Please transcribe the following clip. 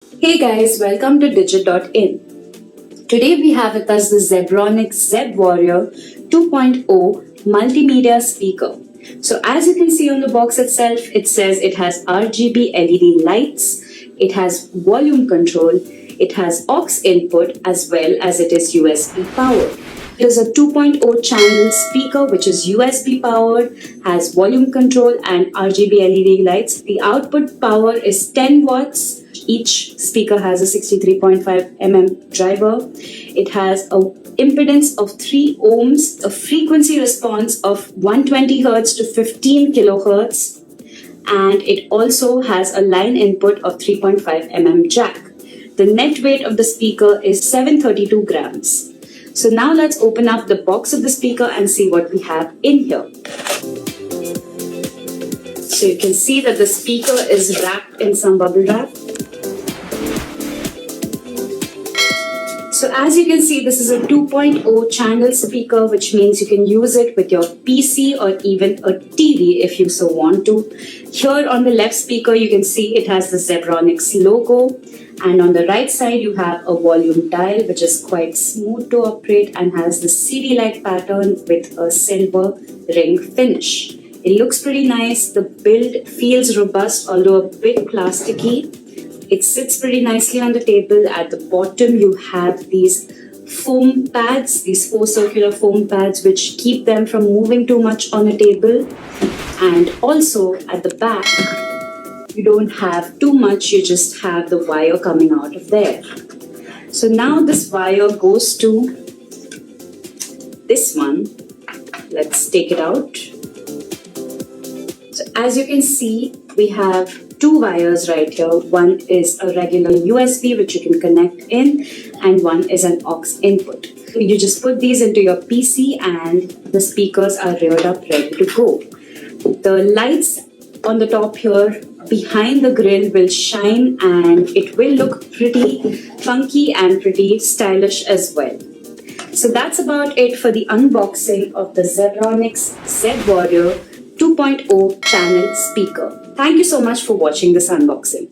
Hey guys, welcome to Digit.in. Today we have with us the Zebronics Zeb-Warrior 2.0 Multimedia speaker. So as you can see on the box itself, it says it has RGB LED lights, it has volume control, it has aux input as well as it is USB powered. It is a 2.0 channel speaker which is USB powered, has volume control and RGB LED lights. The output power is 10 watts. Each speaker has a 63.5 mm driver. It has an impedance of 3 ohms, a frequency response of 120 Hz to 15 kHz, and it also has a line input of 3.5 mm jack. The net weight of the speaker is 732 grams. So now let's open up the box of the speaker and see what we have in here. So you can see that the speaker is wrapped in some bubble wrap. So as you can see, this is a 2.0 channel speaker, which means you can use it with your PC or even a TV if you so want to. Here on the left speaker, you can see it has the Zebronics logo. And on the right side, you have a volume dial, which is quite smooth to operate and has the CD-like pattern with a silver ring finish. It looks pretty nice. The build feels robust, although a bit plasticky. It sits pretty nicely on the table. At the bottom, you have these foam pads, these 4 circular foam pads, which keep them from moving too much on a table. And also at the back, you don't have too much, you just have the wire coming out of there. So now this wire goes to this one. Let's take it out. So as you can see, we have 2 wires right here. One is a regular USB which you can connect in, and one is an aux input. You just put these into your PC and the speakers are reared up ready to go. The lights on the top here behind the grill will shine and it will look pretty funky and pretty stylish as well. So that's about it for the unboxing of the Zebronics Zeb-Warrior 2.0 channel speaker. Thank you so much for watching this unboxing.